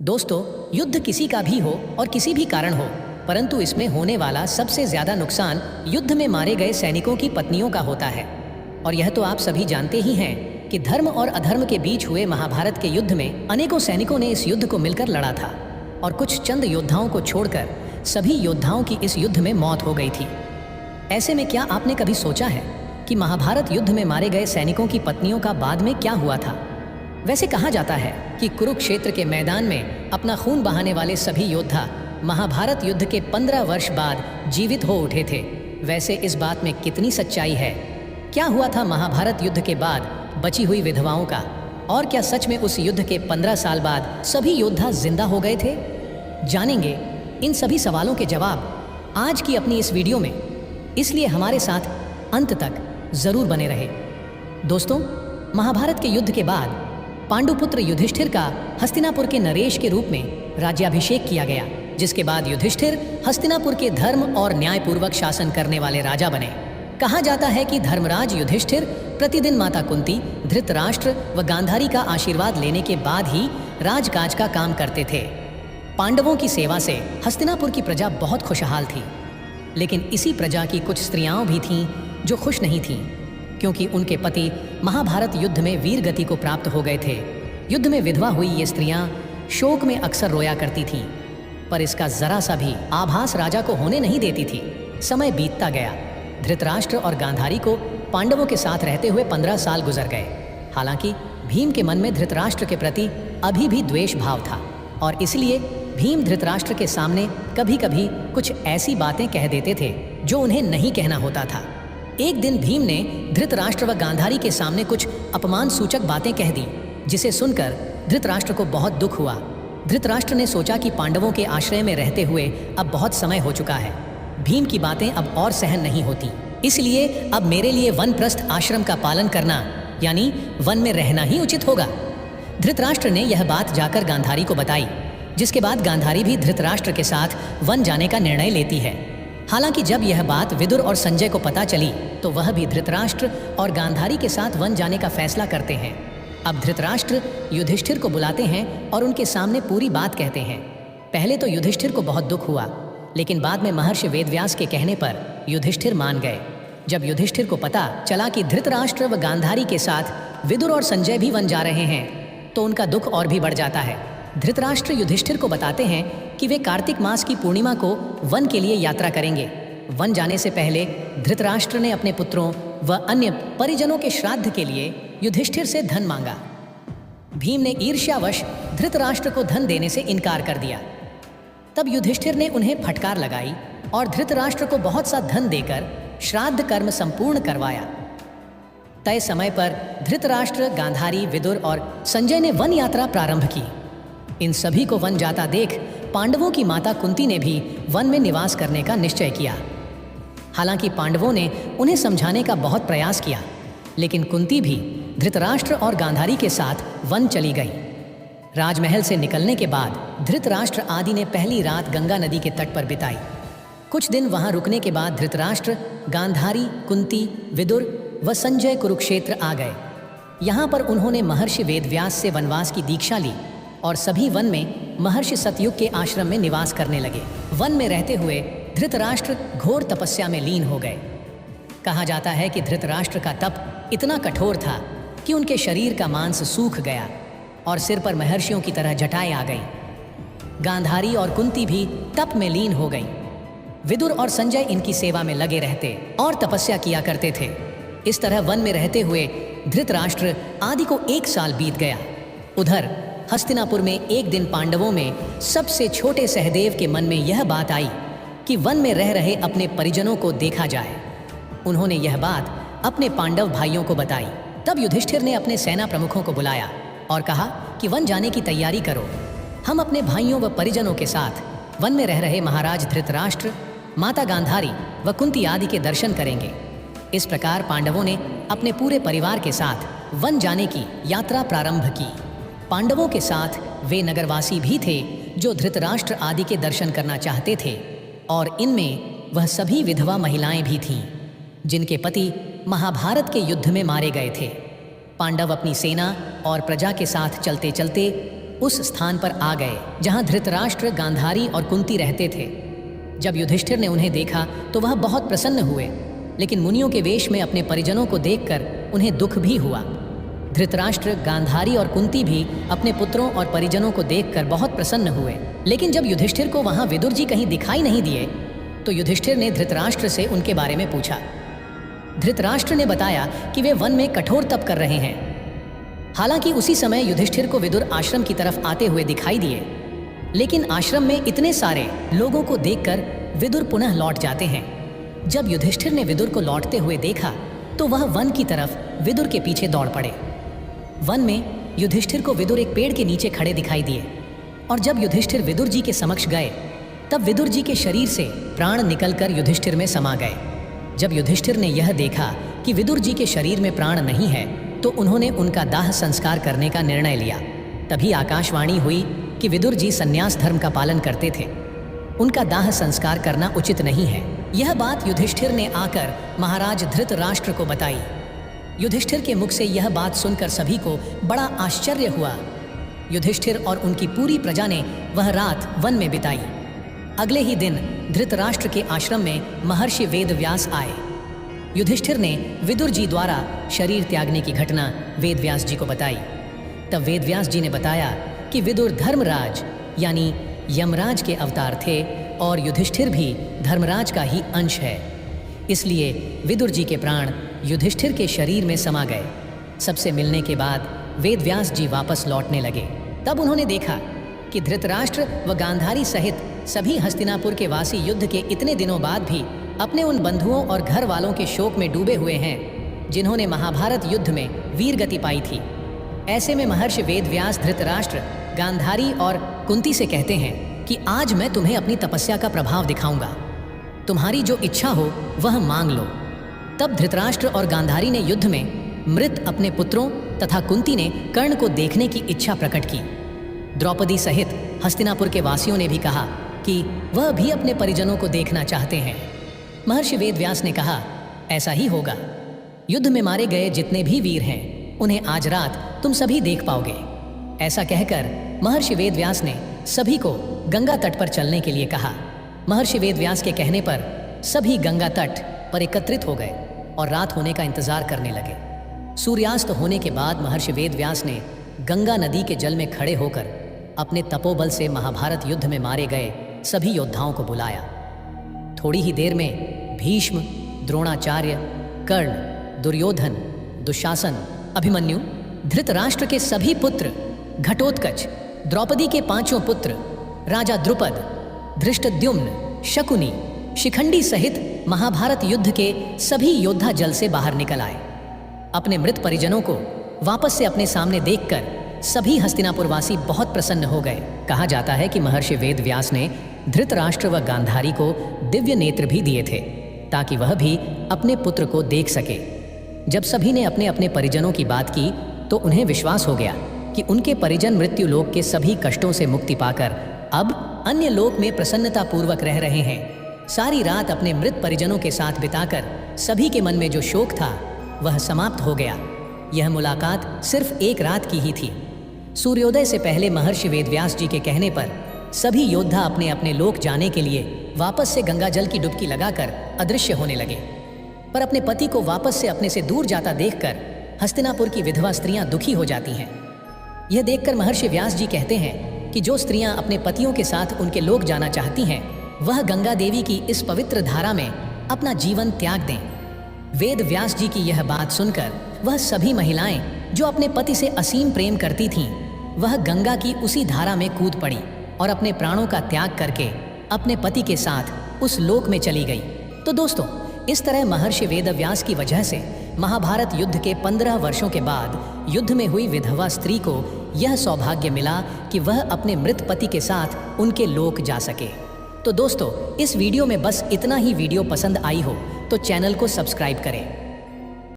दोस्तों, युद्ध किसी का भी हो और किसी भी कारण हो, परंतु इसमें होने वाला सबसे ज्यादा नुकसान युद्ध में मारे गए सैनिकों की पत्नियों का होता है। और यह तो आप सभी जानते ही हैं कि धर्म और अधर्म के बीच हुए महाभारत के युद्ध में अनेकों सैनिकों ने इस युद्ध को मिलकर लड़ा था और कुछ चंद योद्धाओं को छोड़कर सभी योद्धाओं की इस युद्ध में मौत हो गई थी। ऐसे में क्या आपने कभी सोचा है कि महाभारत युद्ध में मारे गए सैनिकों की पत्नियों का बाद में क्या हुआ था? वैसे कहा जाता है कि कुरुक्षेत्र के मैदान में अपना खून बहाने वाले सभी योद्धा महाभारत युद्ध के 15 वर्ष बाद जीवित हो उठे थे। वैसे इस बात में कितनी सच्चाई है? क्या हुआ था महाभारत युद्ध के बाद बची हुई विधवाओं का? और क्या सच में उस युद्ध के 15 साल बाद सभी योद्धा जिंदा हो गए थे? जानेंगे इन सभी सवालों के जवाब आज की अपनी इस वीडियो में, इसलिए हमारे साथ अंत तक जरूर बने रहे। दोस्तों, महाभारत के युद्ध के बाद पांडुपुत्र युधिष्ठिर का हस्तिनापुर के नरेश के रूप में राज्याभिषेक किया गया, जिसके बाद युधिष्ठिर हस्तिनापुर के धर्म और न्यायपूर्वक शासन करने वाले राजा बने। कहा जाता है कि धर्मराज युधिष्ठिर प्रतिदिन माता कुंती, धृतराष्ट्र व गांधारी का आशीर्वाद लेने के बाद ही राजकाज का काम करते थे। पांडवों की सेवा से हस्तिनापुर की प्रजा बहुत खुशहाल थी, लेकिन इसी प्रजा की कुछ स्त्रियां भी थीं जो खुश नहीं थीं, क्योंकि उनके पति महाभारत युद्ध में वीर गति को प्राप्त हो गए थे। युद्ध में विधवा हुई ये स्त्रियां शोक में अक्सर रोया करती थीं, पर इसका जरा सा भी आभास राजा को होने नहीं देती थी। समय बीतता गया। धृतराष्ट्र और गांधारी को पांडवों के साथ रहते हुए 15 साल गुजर गए। हालांकि भीम के मन में धृतराष्ट्र के प्रति अभी भी द्वेष भाव था और इसलिए भीम धृतराष्ट्र के सामने कभी कभी कुछ ऐसी बातें कह देते थे जो उन्हें नहीं कहना होता था। एक दिन भीम ने धृतराष्ट्र व गांधारी के सामने कुछ अपमान सूचक बातें कह दी, जिसे सुनकर धृतराष्ट्र को बहुत दुख हुआ। धृतराष्ट्र ने सोचा कि पांडवों के आश्रय में रहते हुए अब बहुत समय हो चुका है, भीम की बातें अब और सहन नहीं होती, इसलिए अब मेरे लिए वनप्रस्थ आश्रम का पालन करना यानी वन में रहना ही उचित होगा। धृतराष्ट्र ने यह बात जाकर गांधारी को बताई, जिसके बाद गांधारी भी धृतराष्ट्र के साथ वन जाने का निर्णय लेती है। हालांकि जब यह बात विदुर और संजय को पता चली तो वह भी धृतराष्ट्र और गांधारी के साथ वन जाने का फैसला करते हैं। अब धृतराष्ट्र युधिष्ठिर को बुलाते हैं और उनके सामने पूरी बात कहते हैं। पहले तो युधिष्ठिर को बहुत दुख हुआ, लेकिन बाद में महर्षि वेदव्यास के कहने पर युधिष्ठिर मान गए। जब युधिष्ठिर को पता चला कि धृतराष्ट्र व गांधारी के साथ विदुर और संजय भी वन जा रहे हैं तो उनका दुख और भी बढ़ जाता है। धृतराष्ट्र युधिष्ठिर को बताते हैं कि वे कार्तिक मास की पूर्णिमा को वन के लिए यात्रा करेंगे। वन जाने से पहले धृतराष्ट्र ने अपने पुत्रों व अन्य परिजनों के श्राद्ध के लिए युधिष्ठिर से धन मांगा। भीम ने ईर्ष्यावश धृतराष्ट्र को धन देने से इनकार कर दिया। तब युधिष्ठिर ने उन्हें फटकार लगाई और धृतराष्ट्र को बहुत सा धन देकर श्राद्ध कर्म संपूर्ण करवाया। तय समय पर धृतराष्ट्र, गांधारी, विदुर और संजय ने वन यात्रा प्रारंभ की। इन सभी को वन जाता देख पांडवों की माता कुंती ने भी वन में निवास करने का निश्चय किया। हालांकि पांडवों ने उन्हें समझाने का बहुत प्रयास किया, लेकिन कुंती भी धृतराष्ट्र और गांधारी के साथ वन चली गई। राजमहल से निकलने के बाद धृतराष्ट्र आदि ने पहली रात गंगा नदी के तट पर बिताई। कुछ दिन वहां रुकने के बाद धृतराष्ट्र, गांधारी, कुंती, विदुर व संजय कुरुक्षेत्र आ गए। यहाँ पर उन्होंने महर्षि वेदव्यास से वनवास की दीक्षा ली और सभी वन में महर्षि सतयुग के आश्रम में निवास करने लगे। वन में रहते हुए धृतराष्ट्र घोर तपस्या में लीन हो गए। कहा जाता है कि धृतराष्ट्र का तप इतना कठोर था कि उनके शरीर का मांस सूख गया और सिर पर महर्षियों की तरह जटाएं आ गई। गांधारी और कुंती भी तप में लीन हो गई। विदुर और संजय इनकी सेवा में लगे रहते और तपस्या किया करते थे। इस तरह वन में रहते हुए धृतराष्ट्र आदि को 1 साल बीत गया। उधर हस्तिनापुर में एक दिन पांडवों में सबसे छोटे सहदेव के मन में यह बात आई कि वन में रह रहे अपने परिजनों को देखा जाए। उन्होंने यह बात अपने पांडव भाइयों को बताई। तब युधिष्ठिर ने अपने सेना प्रमुखों को बुलाया और कहा कि वन जाने की तैयारी करो। हम अपने भाइयों व परिजनों के साथ वन में रह रहे महाराज धृतराष्ट्र, माता गांधारी व कुंती आदि के दर्शन करेंगे। इस प्रकार पांडवों ने अपने पूरे परिवार के साथ वन जाने की यात्रा प्रारंभ की। पांडवों के साथ वे नगरवासी भी थे जो धृतराष्ट्र आदि के दर्शन करना चाहते थे, और इनमें वह सभी विधवा महिलाएं भी थीं जिनके पति महाभारत के युद्ध में मारे गए थे। पांडव अपनी सेना और प्रजा के साथ चलते चलते उस स्थान पर आ गए जहां धृतराष्ट्र, गांधारी और कुंती रहते थे। जब युधिष्ठिर ने उन्हें देखा तो वह बहुत प्रसन्न हुए, लेकिन मुनियों के वेश में अपने परिजनों को देखकर उन्हें दुख भी हुआ। धृतराष्ट्र, गांधारी और कुंती भी अपने पुत्रों और परिजनों को देखकर बहुत प्रसन्न हुए, लेकिन जब युधिष्ठिर को वहां विदुर जी कहीं दिखाई नहीं दिए तो युधिष्ठिर ने धृतराष्ट्र से उनके बारे में पूछा। धृतराष्ट्र ने बताया कि वे वन में कठोर तप कर रहे हैं। हालांकि उसी समय युधिष्ठिर को विदुर आश्रम की तरफ आते हुए दिखाई दिए, लेकिन आश्रम में इतने सारे लोगों को देखकर विदुर पुनः लौट जाते हैं। जब युधिष्ठिर ने विदुर को लौटते हुए देखा तो वह वन की तरफ विदुर के पीछे दौड़ पड़े। वन में युधिष्ठिर को विदुर एक पेड़ के नीचे खड़े दिखाई दिए, और जब युधिष्ठिर विदुर जी के समक्ष गए तब विदुर जी के शरीर से प्राण निकलकर युधिष्ठिर में समा गए। जब युधिष्ठिर ने यह देखा कि विदुर जी के शरीर में प्राण नहीं है तो उन्होंने उनका दाह संस्कार करने का निर्णय लिया। तभी आकाशवाणी हुई कि विदुर जी संन्यास धर्म का पालन करते थे, उनका दाह संस्कार करना उचित नहीं है। यह बात युधिष्ठिर ने आकर महाराज धृतराष्ट्र को बताई। युधिष्ठिर के मुख से यह बात सुनकर सभी को बड़ा आश्चर्य हुआ। युधिष्ठिर और उनकी पूरी प्रजा ने वह रात वन में बिताई। अगले ही दिन धृतराष्ट्र के आश्रम में महर्षि वेदव्यास आए। युधिष्ठिर ने विदुर जी द्वारा शरीर त्यागने की घटना वेदव्यास जी को बताई। तब वेदव्यास जी ने बताया कि विदुर धर्मराज यानी यमराज के अवतार थे और युधिष्ठिर भी धर्मराज का ही अंश है, इसलिए विदुर जी के प्राण युधिष्ठिर के शरीर में समा गए। सबसे मिलने के बाद वेदव्यास जी वापस लौटने लगे। तब उन्होंने देखा कि धृतराष्ट्र व गांधारी सहित सभी हस्तिनापुर के वासी युद्ध के इतने दिनों बाद भी अपने उन बंधुओं और घर वालों के शोक में डूबे हुए हैं जिन्होंने महाभारत युद्ध में वीर गति पाई थी। ऐसे में महर्षि वेदव्यास धृतराष्ट्र, गांधारी और कुंती से कहते हैं कि आज मैं तुम्हें अपनी तपस्या का प्रभाव दिखाऊंगा, तुम्हारी जो इच्छा हो वह मांग लो। तब धृतराष्ट्र और गांधारी ने युद्ध में मृत अपने पुत्रों तथा कुंती ने कर्ण को देखने की इच्छा प्रकट की। द्रौपदी सहित हस्तिनापुर के वासियों ने भी कहा कि वह भी अपने परिजनों को देखना चाहते हैं। महर्षि वेदव्यास ने कहा, ऐसा ही होगा। युद्ध में मारे गए जितने भी वीर हैं उन्हें आज रात तुम सभी देख पाओगे। ऐसा कहकर महर्षि वेदव्यास ने सभी को गंगा तट पर चलने के लिए कहा। महर्षि वेदव्यास के कहने पर सभी गंगा तट पर एकत्रित हो गए और रात होने का इंतजार करने लगे। सूर्यास्त होने के बाद महर्षि वेदव्यास ने गंगा नदी के जल में खड़े होकर अपने तपोबल से महाभारत युद्ध में मारे गए सभी योद्धाओं को बुलाया। थोड़ी ही देर में भीष्म, द्रोणाचार्य, कर्ण, दुर्योधन, दुशासन, अभिमन्यु, धृतराष्ट्र के सभी पुत्र, घटोत्कच, द्रौपदी के 5 पुत्र, राजा द्रुपद, धृष्टद्युम्न, शकुनी, शिखंडी सहित महाभारत युद्ध के सभी योद्धा जल से बाहर निकल आए। अपने मृत परिजनों को वापस से अपने सामने देखकर सभी हस्तिनापुरवासी बहुत प्रसन्न हो गए। कहा जाता है कि महर्षि वेदव्यास ने धृतराष्ट्र व गांधारी को दिव्य नेत्र भी दिए थे ताकि वह भी अपने पुत्र को देख सके। जब सभी ने अपने अपने परिजनों की बात की तो उन्हें विश्वास हो गया कि उनके परिजन मृत्यु लोक के सभी कष्टों से मुक्ति पाकर अब अन्य लोक में प्रसन्नता पूर्वक रह रहे हैं। सारी रात अपने मृत परिजनों के साथ बिताकर सभी के मन में जो शोक था वह समाप्त हो गया। यह मुलाकात सिर्फ एक रात की ही थी। सूर्योदय से पहले महर्षि वेदव्यास जी के कहने पर सभी योद्धा अपने अपने लोक जाने के लिए वापस से गंगा जल की डुबकी लगाकर अदृश्य होने लगे। पर अपने पति को वापस से अपने से दूर जाता देखकर हस्तिनापुर की विधवा स्त्रियां दुखी हो जाती हैं। यह देखकर महर्षि व्यास जी कहते हैं कि जो स्त्रियां अपने पतियों के साथ उनके लोक जाना चाहती हैं वह गंगा देवी की इस पवित्र धारा में अपना जीवन त्याग दें। वेद व्यास जी की यह बात सुनकर वह सभी महिलाएं जो अपने पति से असीम प्रेम करती थीं वह गंगा की उसी धारा में कूद पड़ी और अपने प्राणों का त्याग करके अपने पति के साथ उस लोक में चली गई। तो दोस्तों, इस तरह महर्षि वेदव्यास की वजह से महाभारत युद्ध के 15 वर्षों के बाद युद्ध में हुई विधवा स्त्री को यह सौभाग्य मिला कि वह अपने मृत पति के साथ उनके लोक जा सके। तो दोस्तों, इस वीडियो में बस इतना ही। वीडियो पसंद आई हो तो चैनल को सब्सक्राइब करें।